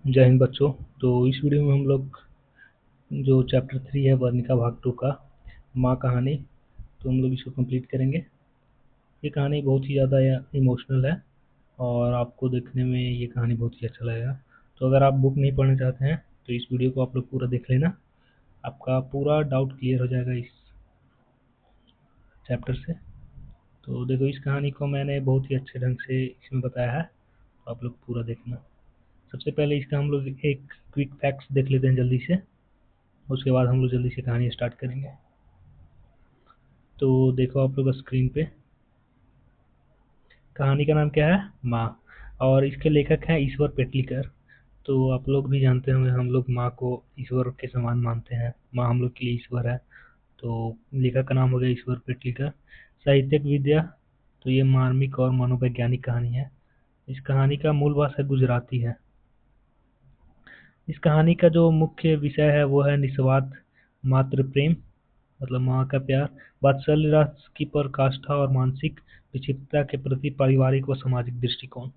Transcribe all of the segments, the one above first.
जय हिंद बच्चों। तो इस वीडियो में हम लोग जो चैप्टर 3 है वर्णिका भाग 2 का माँ कहानी, तो हम लोग इसको कंप्लीट करेंगे। ये कहानी बहुत ही ज़्यादा इमोशनल है और आपको देखने में ये कहानी बहुत ही अच्छा लगेगा। तो अगर आप बुक नहीं पढ़ना चाहते हैं तो इस वीडियो को आप लोग पूरा देख लेना, आपका पूरा डाउट क्लियर हो जाएगा इस चैप्टर से। तो देखो, इस कहानी को मैंने बहुत ही अच्छे ढंग से इसमें बताया है, तो आप लोग पूरा देखना। सबसे पहले इसका हम लोग एक क्विक फैक्ट्स देख लेते हैं जल्दी से, उसके बाद हम लोग जल्दी से कहानी स्टार्ट करेंगे। तो देखो आप लोग स्क्रीन पे, कहानी का नाम क्या है? माँ। और इसके लेखक हैं ईश्वर पेटलीकर। तो आप लोग भी जानते होंगे, हम लोग माँ को ईश्वर के समान मानते हैं, माँ हम लोग के लिए ईश्वर है। तो लेखक का नाम हो गया ईश्वर पेटलीकर। साहित्यिक विद्या, तो ये मार्मिक और मनोवैज्ञानिक कहानी है। इस कहानी का मूल भाषा गुजराती है। इस कहानी का जो मुख्य विषय है वो है निस्वार्थ मातृ प्रेम, मतलब माँ का प्यार, वात्सल्य रस की पराकाष्ठा और मानसिक विक्षिप्तता के प्रति पारिवारिक व सामाजिक दृष्टिकोण।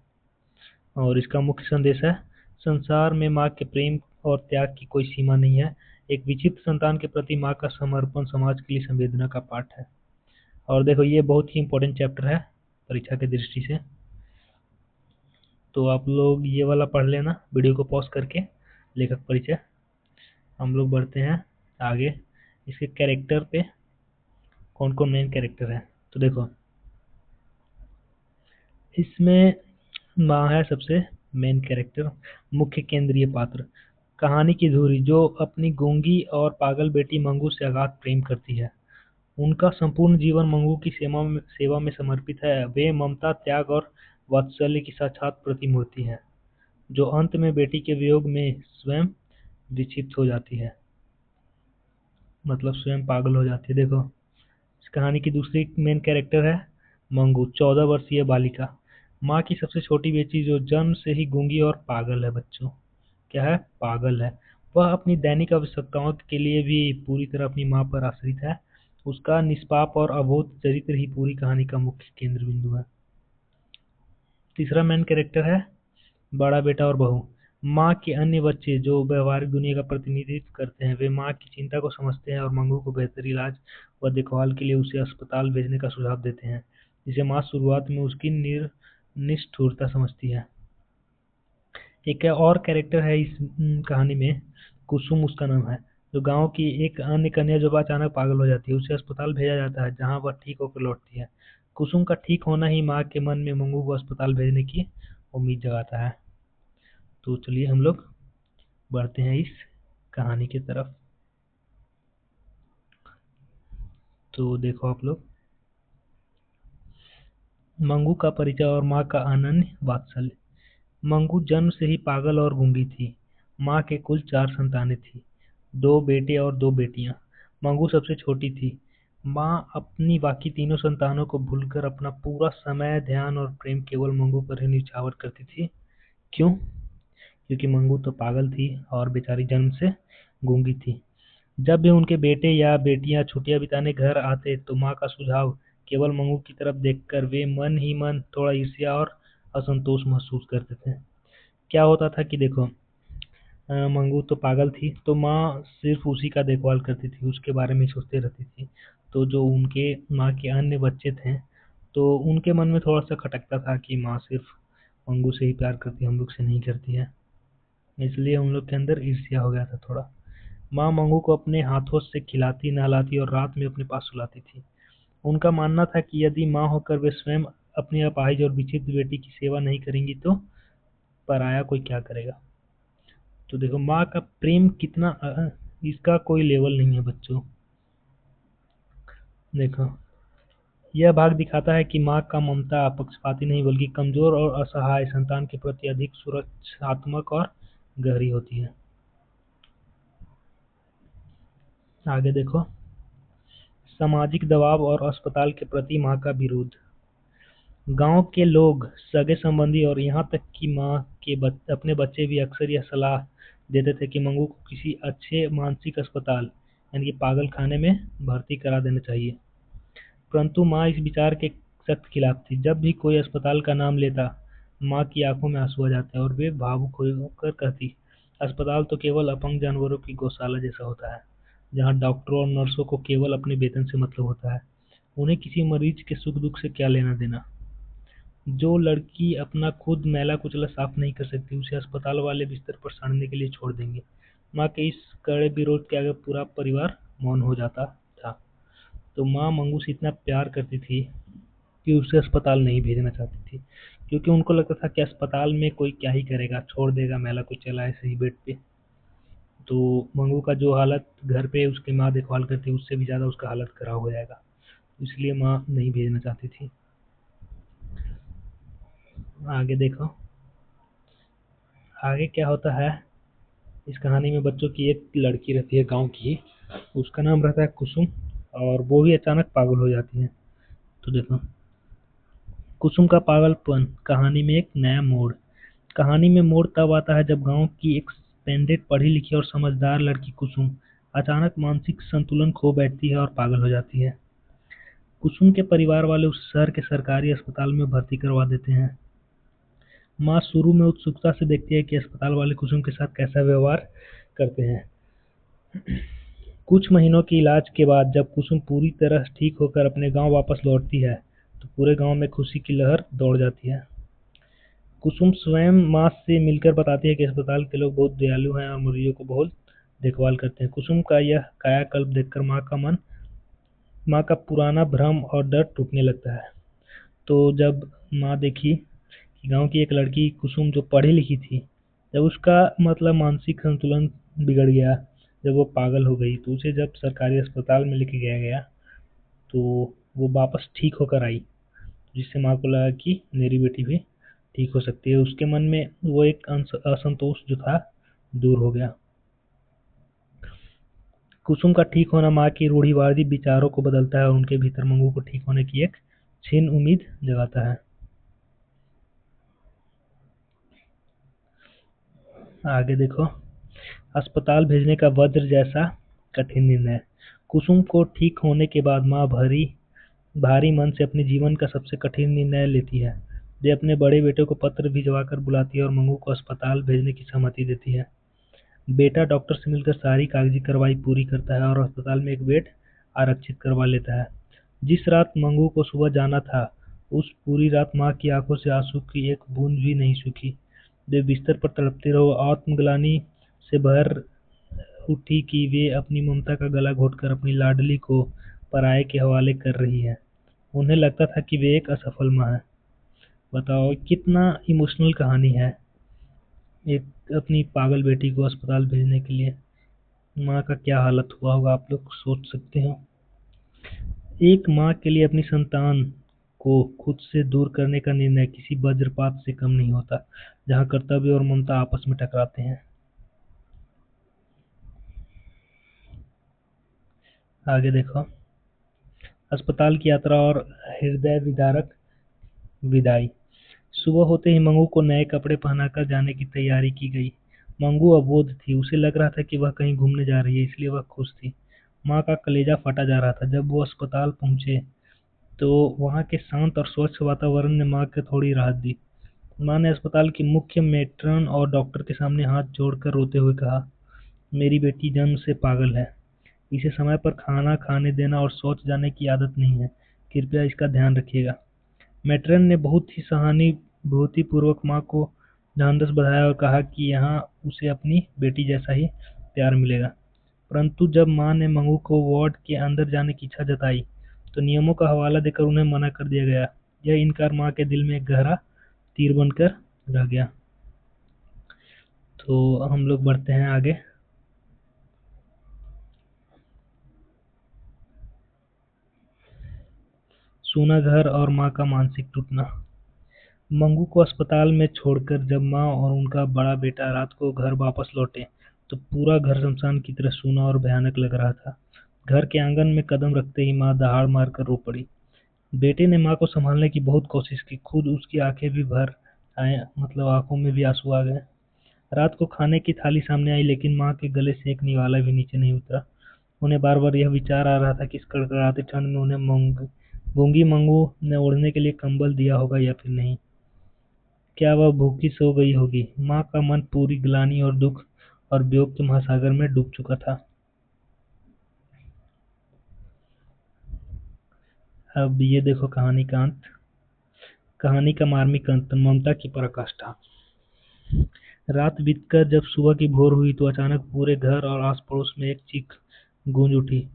और इसका मुख्य संदेश है, संसार में माँ के प्रेम और त्याग की कोई सीमा नहीं है। एक विचित्र संतान के प्रति माँ का समर्पण समाज के लिए संवेदना का पाठ है। और देखो, ये बहुत ही इंपॉर्टेंट चैप्टर है परीक्षा की दृष्टि से, तो आप लोग ये वाला पढ़ लेना वीडियो को पॉज करके। लेखक परिचय। हम लोग बढ़ते हैं आगे। इसके कैरेक्टर पे, कौन कौन मेन कैरेक्टर है, तो देखो इसमें माँ है सबसे मेन कैरेक्टर, मुख्य केंद्रीय पात्र। कहानी की धुरी, जो अपनी गूंगी और पागल बेटी मंगू से अगाध प्रेम करती है। उनका संपूर्ण जीवन मंगू की सेवा में समर्पित है। वे ममता, त्याग और वात्सल्य की साक्षात प्रतिमूर्ति है, जो अंत में बेटी के वियोग में स्वयं विक्षिप्त हो जाती है, मतलब स्वयं पागल हो जाती है। देखो, इस कहानी की दूसरी मेन कैरेक्टर है मंगू, 14 वर्षीय बालिका, माँ की सबसे छोटी बेटी, जो जन्म से ही गूंगी और पागल है बच्चों। क्या है? पागल है। वह अपनी दैनिक आवश्यकताओं के लिए भी पूरी तरह अपनी माँ पर आश्रित है। उसका निष्पाप और अबोध चरित्र ही पूरी कहानी का मुख्य केंद्र बिंदु है। तीसरा मेन कैरेक्टर है बड़ा बेटा और बहू। माँ के अन्य बच्चे जो व्यवहारिक दुनिया का प्रतिनिधित्व करते हैं, वे माँ की चिंता को समझते हैं और मंगू को बेहतर इलाज व देखभाल के लिए उसे अस्पताल भेजने का सुझाव देते हैं, जिसे माँ शुरुआत में उसकी निष्ठुरता समझती है। एक और कैरेक्टर है इस कहानी में, कुसुम उसका नाम है, जो गांव की एक अन्य कन्या जो अचानक पागल हो जाती है। उसे अस्पताल भेजा जाता है, जहां वह ठीक होकर लौटती है। कुसुम का ठीक होना ही माँ के मन में मंगू को अस्पताल भेजने की उम्मीद जगाता है। तो चलिए हम लोग बढ़ते हैं इस कहानी की तरफ। तो देखो आप लोग, मंगू का परिचय और माँ का अनन्य वात्सल्य। मंगू जन्म से ही पागल और गूंगी थी। माँ के कुल 4 संतानें थीं, 2 बेटे और 2 बेटियां। मंगू सबसे छोटी थी। माँ अपनी बाकी तीनों संतानों को भूलकर अपना पूरा समय, ध्यान और प्रेम केवल मंगू पर ही न्यौछावर करती थी। क्यों? क्योंकि मंगू तो पागल थी और बेचारी जन्म से गूंगी थी। जब भी उनके बेटे या बेटियां छुट्टियां बिताने घर आते, तो माँ का सुझाव केवल मंगू की तरफ देखकर वे मन ही मन थोड़ा ईर्ष्या और असंतोष महसूस करते थे। क्या होता था कि देखो, मंगू तो पागल थी, तो माँ सिर्फ उसी का देखभाल करती थी, उसके बारे में सोचते रहती थी। तो जो उनके माँ के अन्य बच्चे थे, तो उनके मन में थोड़ा सा खटकता था कि माँ सिर्फ मंगू से ही प्यार करती है, हम लोग से नहीं करती है। इसलिए उन लोग के अंदर ईर्ष्या हो गया था थोड़ा। माँ मंगू को अपने हाथों से खिलाती, नहलाती और रात में अपने पास सुलाती थी। उनका मानना था कि यदि माँ होकर वे स्वयं अपनी अपाहिज और विचित्र बेटी की सेवा नहीं करेंगी, तो पराया कोई क्या करेगा। तो देखो, माँ का प्रेम कितना इसका कोई लेवल नहीं है बच्चों। देखो, यह भाग दिखाता है कि माँ का ममता पक्षपाती नहीं, बल्कि कमजोर और असहाय संतान के प्रति अधिक सुरक्षात्मक और गहरी होती है। आगे देखो, सामाजिक दबाव और अस्पताल के प्रति माँ का विरोध। गांव के लोग, सगे-संबंधी और यहाँ तक कि माँ के अपने बच्चे भी अक्सर यह सलाह देते थे कि मंगू को किसी अच्छे मानसिक अस्पताल, यानी कि पागल खाने में भर्ती करा देना चाहिए। परंतु माँ इस विचार के सख्त खिलाफ थी। जब भी कोई अस्पताल का नाम लेता, माँ की आंखों में आंसू आ जाते हैं और वे भावुक होकर कहती, अस्पताल तो केवल अपंग जानवरों की गौशाला जैसा होता है, जहाँ डॉक्टरों और नर्सों को केवल अपने वेतन से मतलब होता है। उन्हें किसी मरीज के सुख दुख से क्या लेना देना। जो लड़की अपना खुद मैला कुचला साफ नहीं कर सकती, उसे अस्पताल वाले बिस्तर पर सड़ने के लिए छोड़ देंगे। माँ के इस कड़े विरोध के आगे पूरा परिवार मौन हो जाता था। तो माँ मंगू से इतना प्यार करती थी कि उसे अस्पताल नहीं भेजना चाहती थी, क्योंकि उनको लगता था कि अस्पताल में कोई क्या ही करेगा, छोड़ देगा मैला कुचैला ऐसे ही बेड पे। तो मंगू का जो हालत घर पे उसकी माँ देखभाल करती है, उससे भी ज़्यादा उसका हालत खराब हो जाएगा। इसलिए माँ नहीं भेजना चाहती थी। आगे देखो, आगे क्या होता है। इस कहानी में बच्चों की एक लड़की रहती है गांव की, उसका नाम रहता है कुसुम, और वो भी अचानक पागल हो जाती है। तो देखो, कुसुम का पागलपन, कहानी में एक नया मोड़। कहानी में मोड़ तब आता है जब गांव की एक स्प्लेंडेड पढ़ी लिखी और समझदार लड़की कुसुम अचानक मानसिक संतुलन खो बैठती है और पागल हो जाती है। कुसुम के परिवार वाले उसे शहर के सरकारी अस्पताल में भर्ती करवा देते हैं। माँ शुरू में उत्सुकता से देखती है कि अस्पताल वाले कुसुम के साथ कैसा व्यवहार करते हैं। कुछ महीनों के इलाज के बाद जब कुसुम पूरी तरह ठीक होकर अपने गांव वापस लौटती है, तो पूरे गांव में खुशी की लहर दौड़ जाती है। कुसुम स्वयं माँ से मिलकर बताती है कि अस्पताल के लोग बहुत दयालु हैं और मरीजों को बहुत देखभाल करते हैं। कुसुम का यह कायाकल्प देखकर माँ का पुराना भ्रम और डर टूटने लगता है। तो जब माँ देखी कि गांव की एक लड़की कुसुम जो पढ़ी लिखी थी, जब उसका मतलब मानसिक संतुलन बिगड़ गया, जब वो पागल हो गई, तो उसे जब सरकारी अस्पताल में लेके गया गया, तो वो वापस ठीक होकर आई, जिससे माँ को लगा कि मेरी बेटी भी ठीक हो सकती है। उसके मन में वो एक असंतोष जो था दूर हो गया। कुसुम का ठीक होना माँ की रूढ़िवादी विचारों को बदलता है और उनके भीतर मंगू को ठीक होने की एक क्षीण उम्मीद जगाता है। आगे देखो, अस्पताल भेजने का वज्र जैसा कठिन निर्णय। कुसुम को ठीक होने के बाद माँ भारी मन से अपने जीवन का सबसे कठिन निर्णय लेती है। वे अपने बड़े बेटे को पत्र भिजवाकर बुलाती है और मंगू को अस्पताल भेजने की सहमति देती है। बेटा डॉक्टर से मिलकर सारी कागजी कार्रवाई पूरी करता है और अस्पताल में एक बेड आरक्षित करवा लेता है। जिस रात मंगू को सुबह जाना था, उस पूरी रात माँ की आंखों से आंसू की एक बूंद भी नहीं सूखी। वे बिस्तर पर तड़पते रहो, आत्मग्लानि से भर उठी कि वे अपनी ममता का गला घोटकर अपनी लाडली को पराये के हवाले कर रही है। उन्हें लगता था कि वे एक असफल माँ है। बताओ कितना इमोशनल कहानी है। एक अपनी पागल बेटी को अस्पताल भेजने के लिए माँ का क्या हालत हुआ होगा, आप लोग सोच सकते हो। एक माँ के लिए अपनी संतान को खुद से दूर करने का निर्णय किसी वज्रपात से कम नहीं होता, जहाँ कर्तव्य और ममता आपस में टकराते हैं। आगे देखो, अस्पताल की यात्रा और हृदय विदारक विदाई। सुबह होते ही मंगू को नए कपड़े पहनाकर जाने की तैयारी की गई। मंगू अबोध थी, उसे लग रहा था कि वह कहीं घूमने जा रही है, इसलिए वह खुश थी। माँ का कलेजा फटा जा रहा था। जब वो अस्पताल पहुंचे, तो वहाँ के शांत और स्वच्छ वातावरण ने माँ को थोड़ी राहत दी। माँ ने अस्पताल की मुख्य मेट्रन और डॉक्टर के सामने हाथ जोड़कर रोते हुए कहा, मेरी बेटी जन्म से पागल है। इसे समय पर खाना खाने देना और शौच जाने की आदत नहीं है। कृपया इसका ध्यान रखिएगा। मैट्रन ने बहुत ही सहानुभूतिपूर्वक माँ को ढांढस बंधाया और कहा कि यहाँ उसे अपनी बेटी जैसा ही प्यार मिलेगा। परंतु जब माँ ने मंगू को वार्ड के अंदर जाने की इच्छा जताई, तो नियमों का हवाला देकर उन्हें मना कर दिया गया। यह इनकार माँ के दिल में एक गहरा तीर बनकर रह गया। तो हम लोग बढ़ते हैं आगे। सूना घर और माँ का मानसिक टूटना। मंगू को अस्पताल में छोड़कर जब माँ और उनका बड़ा बेटा रात को घर वापस लौटे, तो पूरा घर शमशान की तरह सूना और भयानक लग रहा था। घर के आंगन में कदम रखते ही माँ दहाड़ मारकर रो पड़ी। बेटे ने माँ को संभालने की बहुत कोशिश की, खुद उसकी आंखें भी भर आए, मतलब आंखों में भी आंसू आ गए। रात को खाने की थाली सामने आई, लेकिन माँ के गले से एक निवाला भी नीचे नहीं उतरा। उन्हें बार बार यह विचार आ रहा था कि इस कड़कड़ाती ठंड में उन्हें गूंगी मंगू ने ओढ़ने के लिए कंबल दिया होगा या फिर नहीं। क्या वह भूखी सो गई होगी? माँ का मन पूरी ग्लानि और दुख और वियोग के महासागर में डूब चुका था। अब ये देखो कहानी का अंत। कहानी का मार्मिक अंत, ममता की पराकाष्ठा। रात बीतकर जब सुबह की भोर हुई तो अचानक पूरे घर और आस पड़ोस में एक चीख गूंज उठी।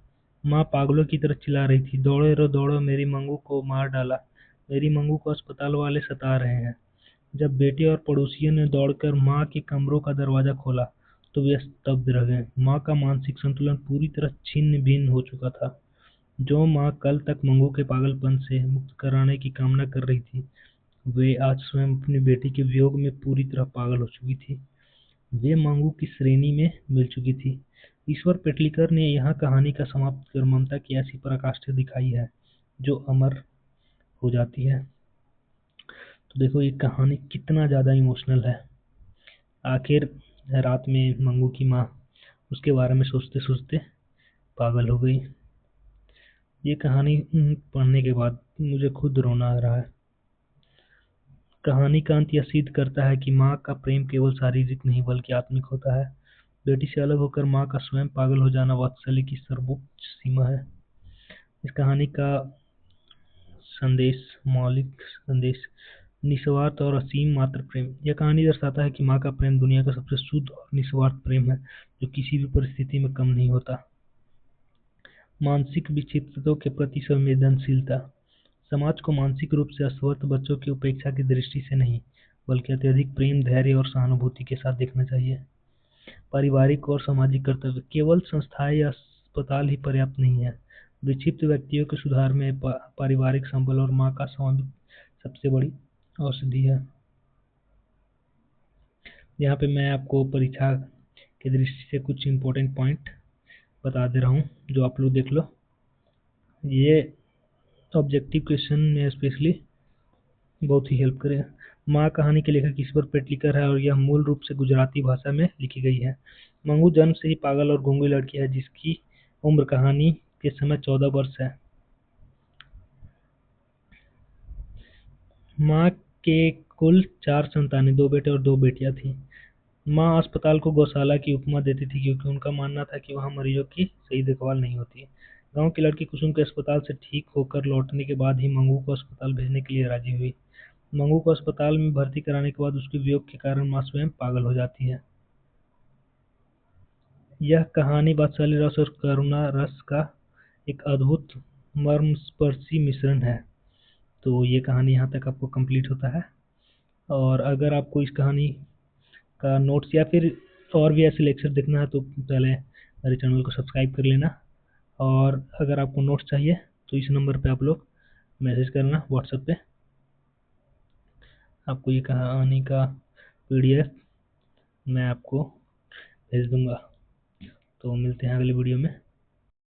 माँ पागलों की तरह चिल्ला रही थी, दौड़ो रो दौड़ो, मेरी मंगू को मार डाला, मेरी मंगू को अस्पताल वाले सता रहे हैं। जब बेटे और पड़ोसियों ने दौड़कर माँ के कमरों का दरवाजा खोला तो वे स्तब्ध रह गए। माँ का मानसिक संतुलन पूरी तरह छिन्न भिन्न हो चुका था। जो माँ कल तक मंगू के पागलपन से मुक्त कराने की कामना कर रही थी, वे आज स्वयं अपनी बेटी के वियोग में पूरी तरह पागल हो चुकी थी। वे मंगू की श्रेणी में मिल चुकी थी। ईश्वर पेटलिकर ने यहाँ कहानी का समाप्त कर ममता की ऐसी पराकाष्ठा दिखाई है जो अमर हो जाती है। तो देखो ये कहानी कितना ज़्यादा इमोशनल है। आखिर रात में मंगू की माँ उसके बारे में सोचते सोचते पागल हो गई। ये कहानी पढ़ने के बाद मुझे खुद रोना आ रहा है। कहानी का अंत यह सिद्ध करता है कि माँ का प्रेम केवल शारीरिक नहीं बल्कि आत्मिक होता है। बेटी से अलग होकर माँ का स्वयं पागल हो जाना वात्सल्य की सर्वोच्च सीमा है। इस कहानी का संदेश, मौलिक संदेश, निस्वार्थ और असीम मात्र प्रेम। यह कहानी दर्शाता है कि माँ का प्रेम दुनिया का सबसे शुद्ध और निस्वार्थ प्रेम है, जो किसी भी परिस्थिति में कम नहीं होता। मानसिक विक्षिप्तों के प्रति संवेदनशीलता। समाज को मानसिक रूप से अस्वस्थ बच्चों की उपेक्षा की दृष्टि से नहीं, बल्कि अत्यधिक प्रेम, धैर्य और सहानुभूति के साथ देखना चाहिए। पारिवारिक और सामाजिक कर्तव्य। केवल संस्थाएं या अस्पताल ही पर्याप्त नहीं है। विक्षिप्त व्यक्तियों के सुधार में पारिवारिक संबल और माँ का स्वामित्व सबसे बड़ी औषधि है। यहाँ पे मैं आपको परीक्षा की दृष्टि से कुछ इम्पोर्टेंट पॉइंट बता दे रहा हूँ, जो आप लोग देख लो। ये ऑब्जेक्टिव क्वेश्चन में स्पेशली बहुत ही हेल्प करेगा। माँ कहानी के लेखक ईश्वर पेटलिकर है और यह मूल रूप से गुजराती भाषा में लिखी गई है। मंगू जन्म से ही पागल और गूंगी लड़की है जिसकी उम्र कहानी के समय 14 वर्ष है। माँ के कुल 4 संतानें, 2 बेटे और 2 बेटियां थीं। माँ अस्पताल को गौशाला की उपमा देती थी क्योंकि उनका मानना था कि वहाँ मरीजों की सही देखभाल नहीं होती। गांव की लड़की कुसुम के अस्पताल से ठीक होकर लौटने के बाद ही मंगू को अस्पताल भेजने के लिए राजी हुई। मंगू को अस्पताल में भर्ती कराने के बाद उसके वियोग के कारण माँ स्वयं पागल हो जाती है। यह कहानी वात्सल्य रस और करुणा रस का एक अद्भुत मर्मस्पर्शी मिश्रण है। तो ये कहानी यहाँ तक आपको कंप्लीट होता है। और अगर आपको इस कहानी का नोट्स या फिर और भी ऐसे लेक्चर देखना है तो पहले मेरे चैनल को सब्सक्राइब कर लेना। और अगर आपको नोट्स चाहिए तो इस नंबर पे आप लोग मैसेज करना व्हाट्सएप पे, आपको ये कहानी का PDF मैं आपको भेज दूंगा। तो मिलते हैं अगली वीडियो में।